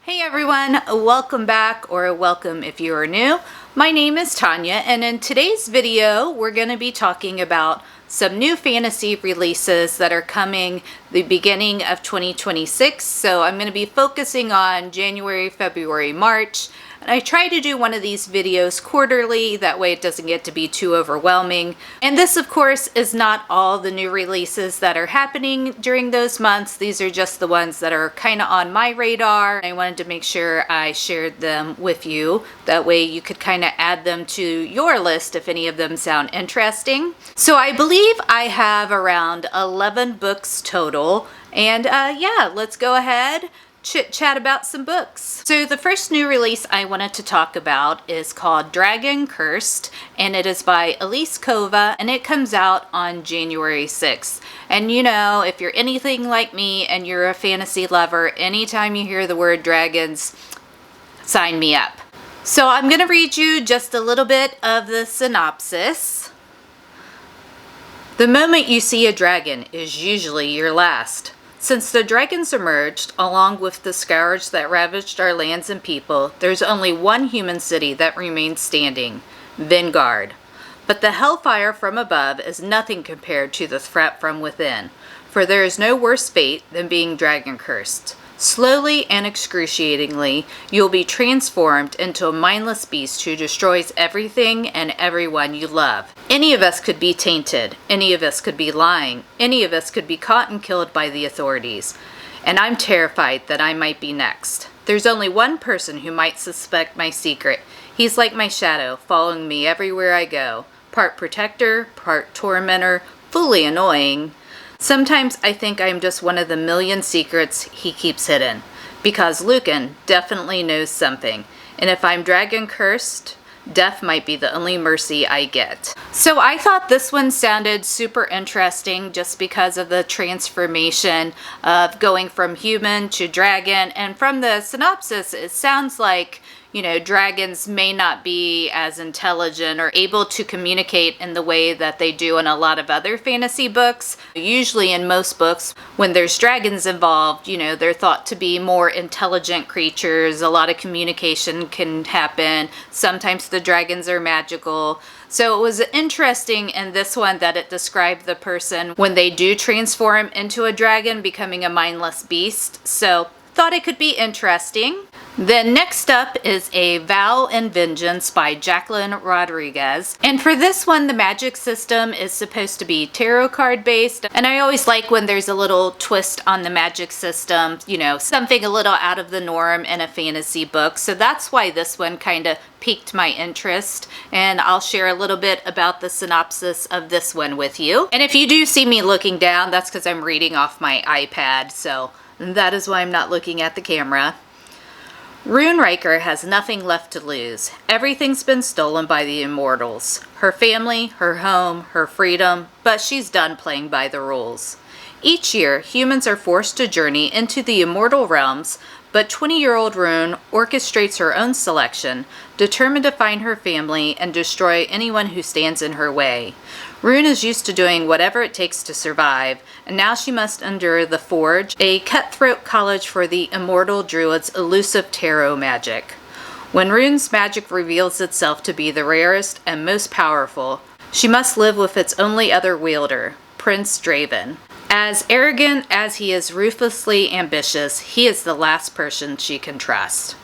Hey everyone, welcome back, or welcome if you are new. My name is Tonya, and in today's video we're going to be talking about some new fantasy releases that are coming the beginning of 2026. So I'm going to be focusing on January, February, March. And I try to do one of these videos quarterly, that way it doesn't get to be too overwhelming. And this, of course, is not all the new releases that are happening during those months. These are just the ones that are kind of on my radar. I wanted to make sure I shared them with you. That way you could kind of add them to your list if any of them sound interesting. So I believe I have around 11 books total. And yeah, let's go ahead chit chat about some books. So the first new release I wanted to talk about is called Dragon Cursed, and it is by Elise Kova, and it comes out on January 6th. And you know, if you're anything like me and you're a fantasy lover, anytime you hear the word dragons, sign me up. So I'm going to read you just a little bit of the synopsis. The moment you see a dragon is usually your last. Since the dragons emerged, along with the scourge that ravaged our lands and people, there's only one human city that remains standing, Vanguard. But the hellfire from above is nothing compared to the threat from within, for there is no worse fate than being dragon cursed. Slowly and excruciatingly, you'll be transformed into a mindless beast who destroys everything and everyone you love. Any of us could be tainted. Any of us could be lying. Any of us could be caught and killed by the authorities. And I'm terrified that I might be next. There's only one person who might suspect my secret. He's like my shadow, following me everywhere I go. Part protector, part tormentor, fully annoying. Sometimes I think I'm just one of the million secrets he keeps hidden, because Lucan definitely knows something, and if I'm dragon cursed, death might be the only mercy I get. So I thought this one sounded super interesting just because of the transformation of going from human to dragon, and from the synopsis it sounds like, you know, dragons may not be as intelligent or able to communicate in the way that they do in a lot of other fantasy books. Usually in most books, when there's dragons involved, you know, they're thought to be more intelligent creatures. A lot of communication can happen. Sometimes the dragons are magical. So it was interesting in this one that it described the person when they do transform into a dragon, becoming a mindless beast. So thought it could be interesting. Then next up is A Vow and Vengeance by Jacqueline Rodriguez. And for this one, the magic system is supposed to be tarot card based. And I always like when there's a little twist on the magic system, you know, something a little out of the norm in a fantasy book. So that's why this one kind of piqued my interest. And I'll share a little bit about the synopsis of this one with you. And if you do see me looking down, that's because I'm reading off my iPad. So that is why I'm not looking at the camera. Rune Riker has nothing left to lose. Everything's been stolen by the immortals. Her family, her home, her freedom, but she's done playing by the rules. Each year, humans are forced to journey into the immortal realms, but 20-year-old Rune orchestrates her own selection, determined to find her family and destroy anyone who stands in her way. Rune is used to doing whatever it takes to survive, and now she must endure the Forge, a cutthroat college for the immortal druid's elusive tarot magic. When Rune's magic reveals itself to be the rarest and most powerful, she must live with its only other wielder, Prince Draven. As arrogant as he is ruthlessly ambitious, he is the last person she can trust.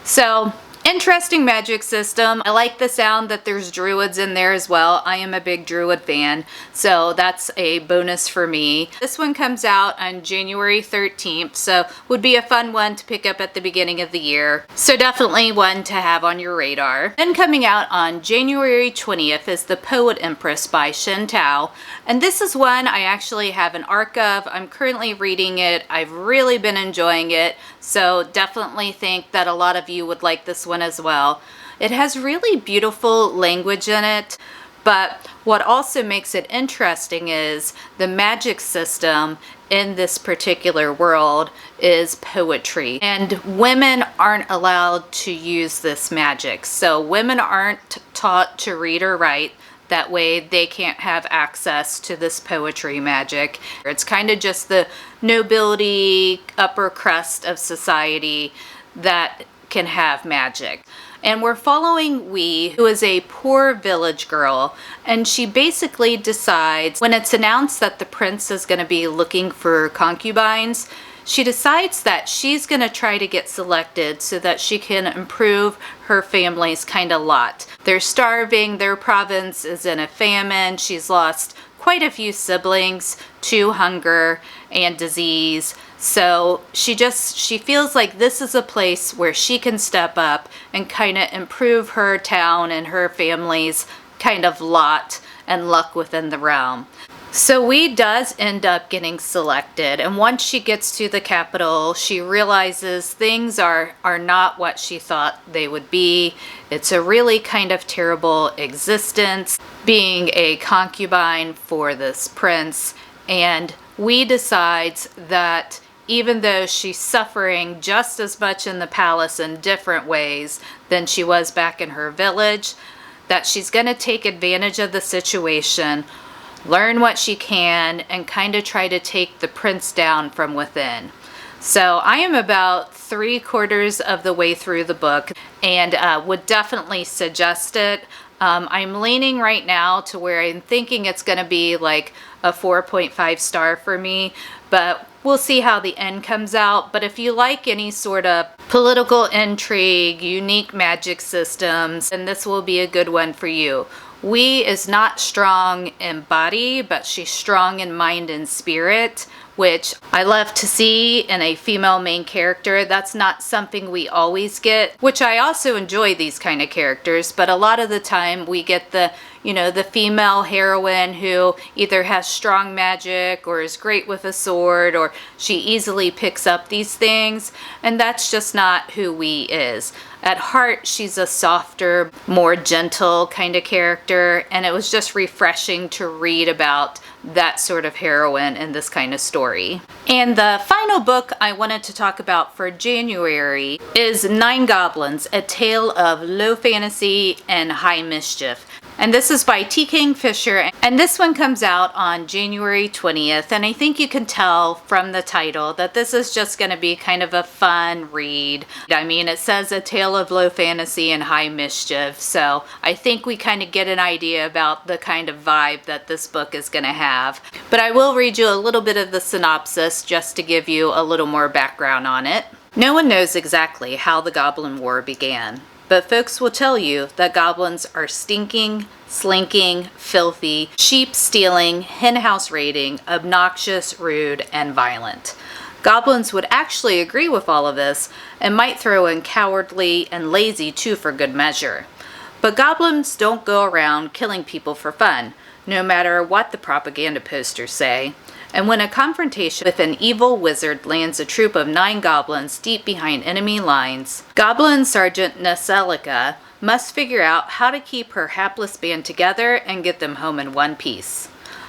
So, interesting magic system. I like the sound that there's druids in there as well. I am a big druid fan, so that's a bonus for me. This one comes out on January 13th, so would be a fun one to pick up at the beginning of the year. So definitely one to have on your radar. Then coming out on January 20th is The Poet Empress by Shen Tao. And this is one I actually have an arc of. I'm currently reading it. I've really been enjoying it. So definitely think that a lot of you would like this one as well. It has really beautiful language in it, but what also makes it interesting is the magic system in this particular world is poetry, and women aren't allowed to use this magic. So women aren't taught to read or write. That way they can't have access to this poetry magic. It's kind of just the nobility, upper crust of society that can have magic. And we're following Wee, who is a poor village girl, and she basically decides, when it's announced that the prince is going to be looking for concubines, she decides that she's going to try to get selected so that she can improve her family's kind of lot. They're starving, their province is in a famine, she's lost quite a few siblings to hunger and disease. So she feels like this is a place where she can step up and kind of improve her town and her family's kind of lot and luck within the realm. So Wee does end up getting selected, and once she gets to the capital, she realizes things are not what she thought they would be. It's a really kind of terrible existence, being a concubine for this prince, and Wee decides that even though she's suffering just as much in the palace in different ways than she was back in her village, that she's going to take advantage of the situation, learn what she can, and kind of try to take the prince down from within. So I am about 3/4 of the way through the book, and would definitely suggest it. I'm leaning right now to where I'm thinking it's going to be like a 4.5 star for me, but we'll see how the end comes out. But if you like any sort of political intrigue, unique magic systems, then this will be a good one for you. Wee is not strong in body, but she's strong in mind and spirit, which I love to see in a female main character. That's not something we always get, which I also enjoy these kind of characters, but a lot of the time we get the female heroine who either has strong magic or is great with a sword, or she easily picks up these things, and that's just not who Wee is. At heart, she's a softer, more gentle kind of character, and it was just refreshing to read about that sort of heroine in this kind of story. And the final book I wanted to talk about for January is Nine Goblins, A Tale of Low Fantasy and High Mischief. And this is by T. Kingfisher, and this one comes out on January 20th, and I think you can tell from the title that this is just going to be kind of a fun read. I mean, it says A Tale of Low Fantasy and High Mischief, so I think we kind of get an idea about the kind of vibe that this book is going to have. But I will read you a little bit of the synopsis just to give you a little more background on it. No one knows exactly how the Goblin War began, but folks will tell you that goblins are stinking, slinking, filthy, sheep-stealing, henhouse raiding, obnoxious, rude, and violent. Goblins would actually agree with all of this and might throw in cowardly and lazy too for good measure. But goblins don't go around killing people for fun, no matter what the propaganda posters say. And when a confrontation with an evil wizard lands a troop of 9 goblins deep behind enemy lines, Goblin Sergeant Naselika must figure out how to keep her hapless band together and get them home in one piece.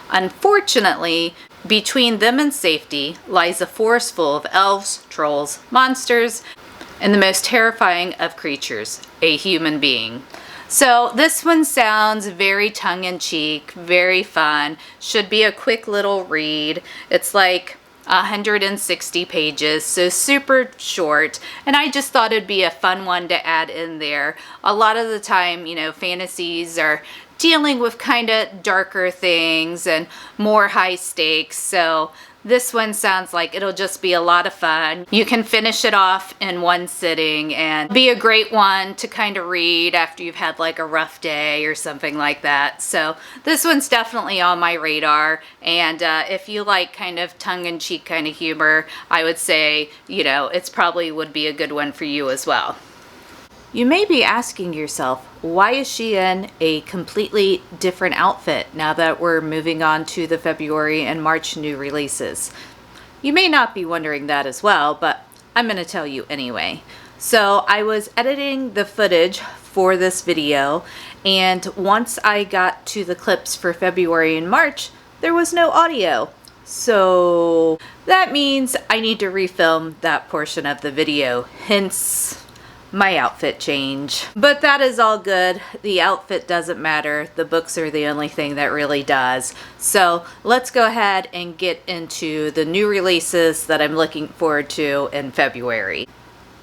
Unfortunately, between them and safety lies a forest full of elves, trolls, monsters, and the most terrifying of creatures, a human being. So this one sounds very tongue-in-cheek, very fun, should be a quick little read. It's like 160 pages, so super short, and I just thought it'd be a fun one to add in there. A lot of the time, fantasies are dealing with kind of darker things and more high stakes, so this one sounds like it'll just be a lot of fun. You can finish it off in one sitting and be a great one to kind of read after you've had like a rough day or something like that. So this one's definitely on my radar, and if you like kind of tongue-in-cheek kind of humor, I would say, it's probably would be a good one for you as well. You may be asking yourself, why is she in a completely different outfit now that we're moving on to the February and March new releases? You may not be wondering that as well, but I'm going to tell you anyway. So I was editing the footage for this video, and once I got to the clips for February and March, there was no audio. So that means I need to refilm that portion of the video, hence my outfit change. But that is all good. The outfit doesn't matter. The books are the only thing that really does. So let's go ahead and get into the new releases that I'm looking forward to in February.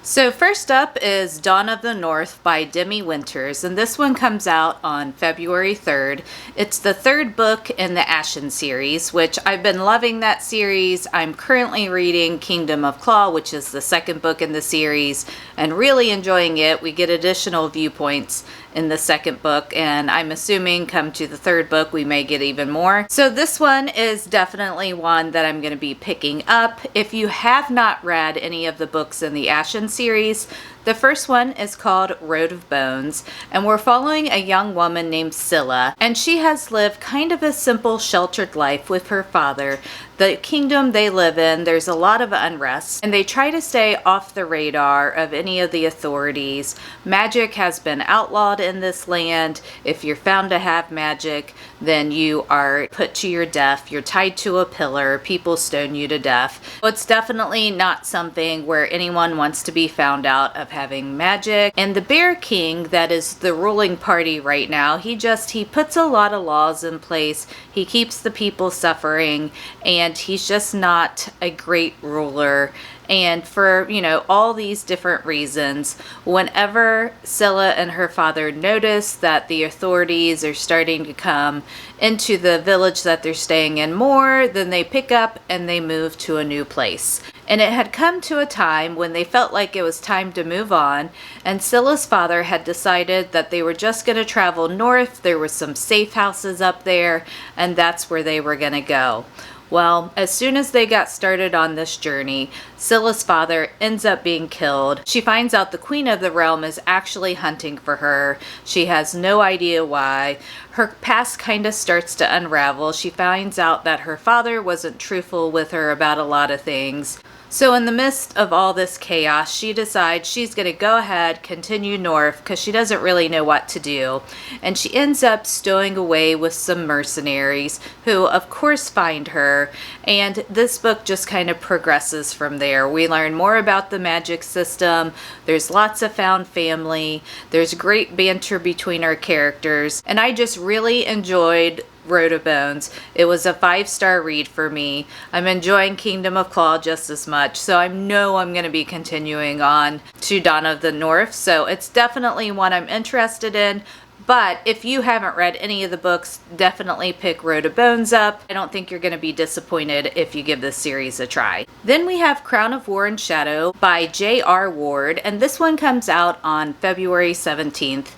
So first up is Dawn of the North by Demi Winters, and this one comes out on February 3rd. It's the third book in the Ashen series, which I've been loving that series. I'm currently reading Kingdom of Claw, which is the second book in the series, and really enjoying it. We get additional viewpoints in the second book, and I'm assuming come to the third book we may get even more. So this one is definitely one that I'm going to be picking up. If you have not read any of the books in the Ashen series, the first one is called Road of Bones, and we're following a young woman named Scylla, and she has lived kind of a simple, sheltered life with her father. The kingdom they live in, there's a lot of unrest, and they try to stay off the radar of any of the authorities. Magic has been outlawed in this land. If you're found to have magic, then you are put to your death. You're tied to a pillar. People stone you to death. It's definitely not something where anyone wants to be found out of having magic. And the Bear King, that is the ruling party right now, he puts a lot of laws in place. He keeps the people suffering, and he's just not a great ruler. And for, all these different reasons, whenever Scylla and her father notice that the authorities are starting to come into the village that they're staying in more, then they pick up and they move to a new place. And it had come to a time when they felt like it was time to move on, and Scylla's father had decided that they were just going to travel north. There were some safe houses up there, and that's where they were going to go. Well, as soon as they got started on this journey, Scylla's father ends up being killed. She finds out the Queen of the Realm is actually hunting for her. She has no idea why. Her past kind of starts to unravel. She finds out that her father wasn't truthful with her about a lot of things. So in the midst of all this chaos, she decides she's going to go ahead, continue north, because she doesn't really know what to do. And she ends up stowing away with some mercenaries who, of course, find her. And this book just kind of progresses from there. We learn more about the magic system. There's lots of found family. There's great banter between our characters. And I just really enjoyed Road of Bones. It was a 5-star read for me. I'm enjoying Kingdom of Claw just as much, so I know I'm going to be continuing on to Dawn of the North, so it's definitely one I'm interested in. But if you haven't read any of the books, definitely pick Road of Bones up. I don't think you're going to be disappointed if you give this series a try. Then we have Crown of War and Shadow by J.R. Ward, and this one comes out on February 17th.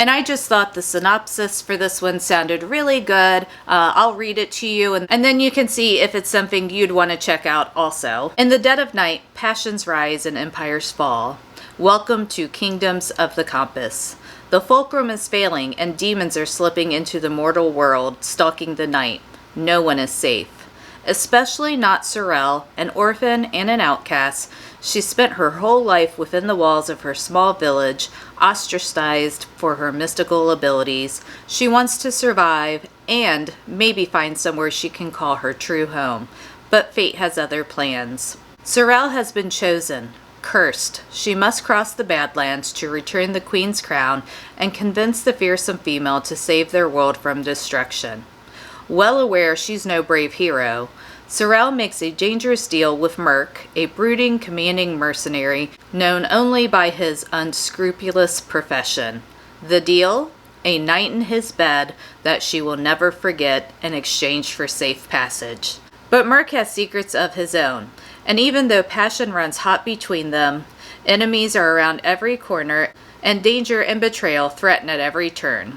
And I just thought the synopsis for this one sounded really good. I'll read it to you, and then you can see if it's something you'd want to check out also. In the dead of night, passions rise and empires fall. Welcome to Kingdoms of the Compass. The fulcrum is failing, and demons are slipping into the mortal world, stalking the night. No one is safe. Especially not Sorrel, an orphan and an outcast. She spent her whole life within the walls of her small village, ostracized for her mystical abilities. She wants to survive and maybe find somewhere she can call her true home. But fate has other plans. Sorrel has been chosen. Cursed, she must cross the Badlands to return the Queen's crown and convince the fearsome female to save their world from destruction. Well aware she's no brave hero, Sorrel makes a dangerous deal with Merc, a brooding, commanding mercenary known only by his unscrupulous profession. The deal? A night in his bed that she will never forget in exchange for safe passage. But Merc has secrets of his own, and even though passion runs hot between them, enemies are around every corner, and danger and betrayal threaten at every turn.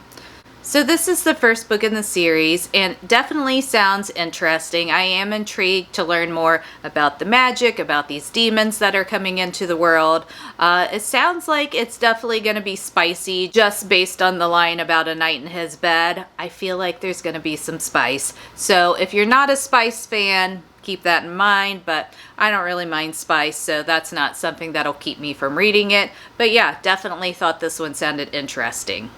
So this is the first book in the series, and definitely sounds interesting. I am intrigued to learn more about the magic, about these demons that are coming into the world. It sounds like it's definitely going to be spicy, just based on the line about a night in his bed. I feel like there's going to be some spice. So if you're not a spice fan, keep that in mind, but I don't really mind spice, so that's not something that'll keep me from reading it. But yeah, definitely thought this one sounded interesting.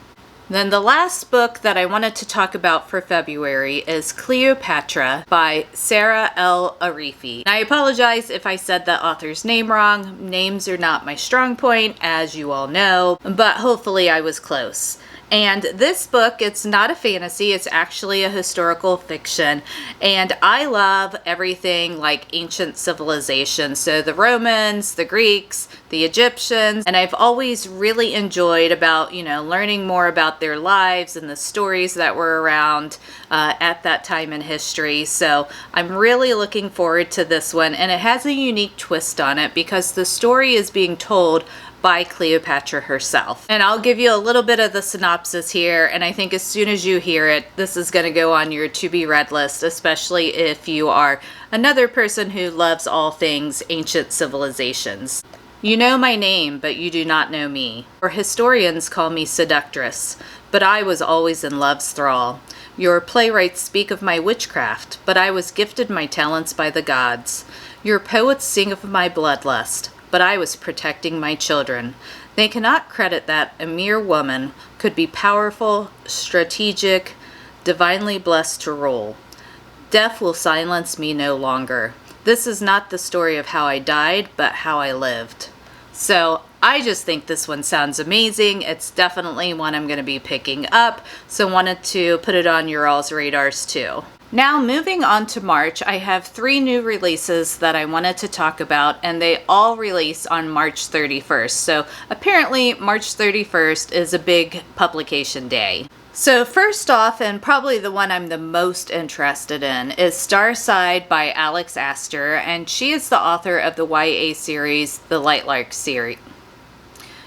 Then the last book that I wanted to talk about for February is Cleopatra by Sarah L. Arifi. I apologize if I said the author's name wrong. Names are not my strong point, as you all know, but hopefully I was close. And this book, it's not a fantasy, it's actually a historical fiction. And I love everything like ancient civilization. So the Romans, the Greeks, the Egyptians, and I've always really enjoyed about, learning more about their lives and the stories that were around at that time in history. So I'm really looking forward to this one. And it has a unique twist on it because the story is being told by Cleopatra herself. And I'll give you a little bit of the synopsis here, and I think as soon as you hear it, this is going to go on your to-be-read list, especially if you are another person who loves all things ancient civilizations. You know my name, but you do not know me. Or historians call me seductress, but I was always in love's thrall. Your playwrights speak of my witchcraft, but I was gifted my talents by the gods. Your poets sing of my bloodlust, but I was protecting my children. They cannot credit that a mere woman could be powerful, strategic, divinely blessed to rule. Death will silence me no longer. This is not the story of how I died, but how I lived. So I just think this one sounds amazing. It's definitely one I'm going to be picking up, so wanted to put it on your all's radars too. Now moving on to March, I have 3 new releases that I wanted to talk about, and they all release on March 31st. So apparently March 31st is a big publication day. So first off, and probably the one I'm the most interested in, is Starside by Alex Astor, and she is the author of the YA series, the Lightlark series.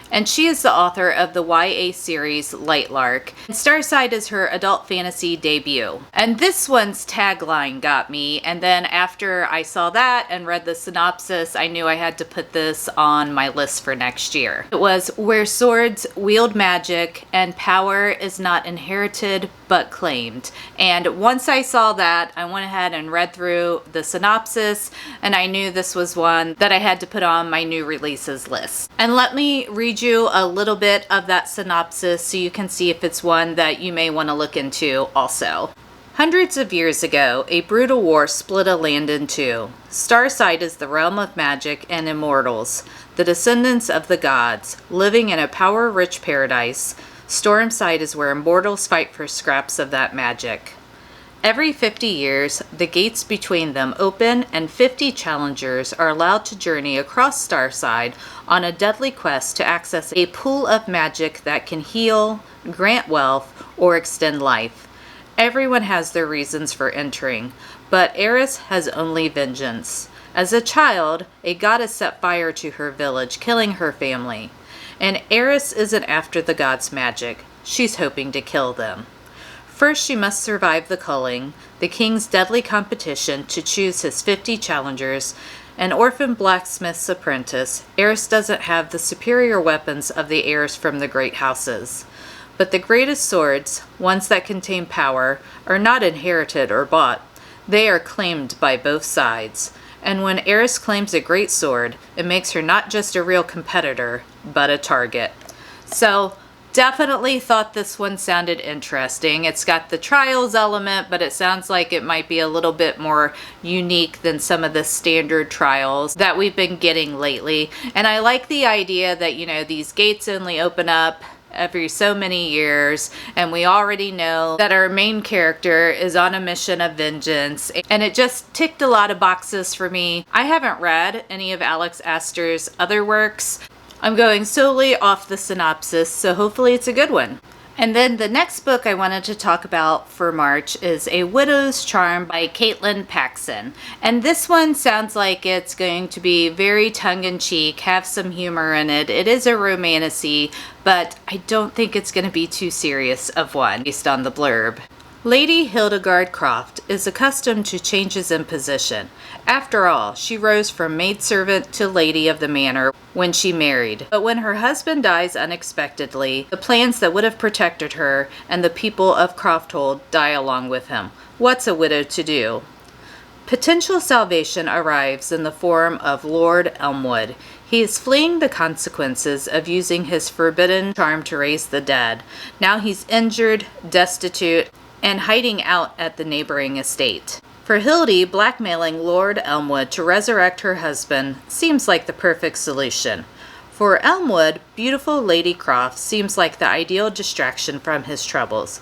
And she is the author of the YA series Lightlark. And Starside is her adult fantasy debut. And this one's tagline got me, and then after I saw that and read the synopsis, I knew I had to put this on my list for next year. It was where swords wield magic and power is not inherited but claimed. And once I saw that, I went ahead and read through the synopsis, and I knew this was one that I had to put on my new releases list. And let me read you a little bit of that synopsis so you can see if it's one that you may want to look into also. Hundreds of years ago, a brutal war split a land in two. Starside is the realm of magic and immortals, the descendants of the gods, living in a power-rich paradise. Stormside is where immortals fight for scraps of that magic. Every 50 years, the gates between them open and 50 challengers are allowed to journey across Starside on a deadly quest to access a pool of magic that can heal, grant wealth, or extend life. Everyone has their reasons for entering, but Eris has only vengeance. As a child, a goddess set fire to her village, killing her family. And Eris isn't after the gods' magic. She's hoping to kill them. First, she must survive the culling, the king's deadly competition to choose his 50 challengers. An orphan blacksmith's apprentice, Eris doesn't have the superior weapons of the heirs from the great houses. But the greatest swords, ones that contain power, are not inherited or bought. They are claimed by both sides. And when Eris claims a great sword, it makes her not just a real competitor, but a target. So, definitely thought this one sounded interesting. It's got the trials element, but it sounds like it might be a little bit more unique than some of the standard trials that we've been getting lately. And I like the idea that, these gates only open up every so many years, and we already know that our main character is on a mission of vengeance, and it just ticked a lot of boxes for me. I haven't read any of Alex Astor's other works. I'm going solely off the synopsis, so hopefully it's a good one. And then the next book I wanted to talk about for March is A Widow's Charm by Caitlin Paxson. And this one sounds like it's going to be very tongue-in-cheek, have some humor in it. It is a romantasy, but I don't think it's going to be too serious of one based on the blurb. Lady Hildegard Croft is accustomed to changes in position. After all, she rose from maidservant to lady of the manor when she married. But when her husband dies unexpectedly, the plans that would have protected her and the people of Crofthold die along with him. What's a widow to do? Potential salvation arrives in the form of Lord Elmwood. He is fleeing the consequences of using his forbidden charm to raise the dead. Now he's injured, destitute, and hiding out at the neighboring estate. For Hildy, blackmailing Lord Elmwood to resurrect her husband seems like the perfect solution. For Elmwood, beautiful Lady Croft seems like the ideal distraction from his troubles.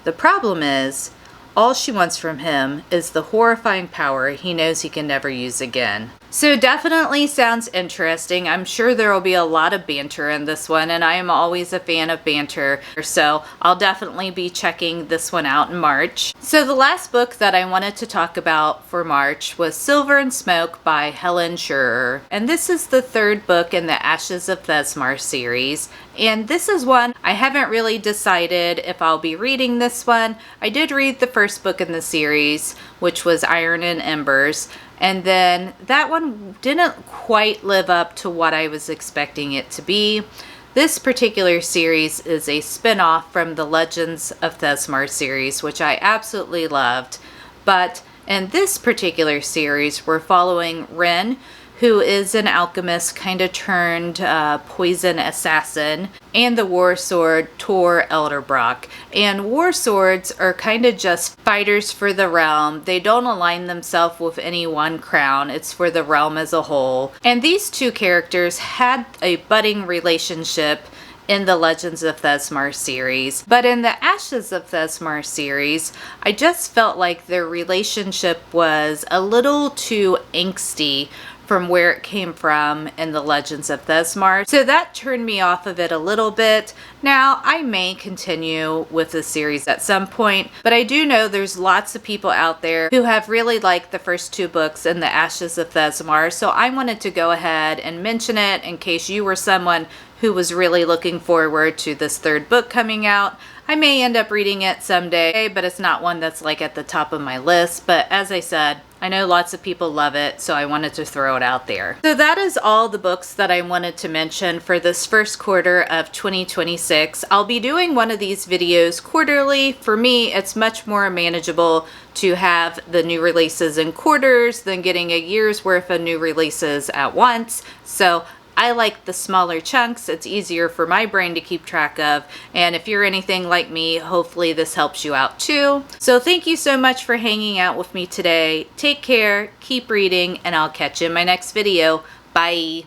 The problem is, all she wants from him is the horrifying power he knows he can never use again. So definitely sounds interesting. I'm sure there will be a lot of banter in this one, and I am always a fan of banter, so I'll definitely be checking this one out in March. So the last book that I wanted to talk about for March was Silver and Smoke by Helen Schurer. And this is the third book in the Ashes of Thesmar series. And this is one I haven't really decided if I'll be reading this one. I did read the first book in the series, which was Iron and Embers. And then that one didn't quite live up to what I was expecting it to be. This particular series is a spin-off from the Legends of Thesmar series, which I absolutely loved. But in this particular series, we're following Ren, who is an alchemist kind of turned poison assassin, and the war sword Tor Elderbrock. And war swords are kind of just fighters for the realm. They don't align themselves with any one crown. It's for the realm as a whole. And these two characters had a budding relationship in the Legends of Thesmar series. But in the Ashes of Thesmar series, I just felt like their relationship was a little too angsty from where it came from in the Legends of Thesmar. So that turned me off of it a little bit. Now, I may continue with the series at some point, but I do know there's lots of people out there who have really liked the first two books in the Ashes of Thesmar, so I wanted to go ahead and mention it in case you were someone who was really looking forward to this third book coming out. I may end up reading it someday, but it's not one that's like at the top of my list. But as I said, I know lots of people love it, so I wanted to throw it out there. So that is all the books that I wanted to mention for this first quarter of 2026. I'll be doing one of these videos quarterly. For me, it's much more manageable to have the new releases in quarters than getting a year's worth of new releases at once. So I like the smaller chunks. It's easier for my brain to keep track of. And if you're anything like me, hopefully this helps you out too. So thank you so much for hanging out with me today. Take care, keep reading, and I'll catch you in my next video. Bye.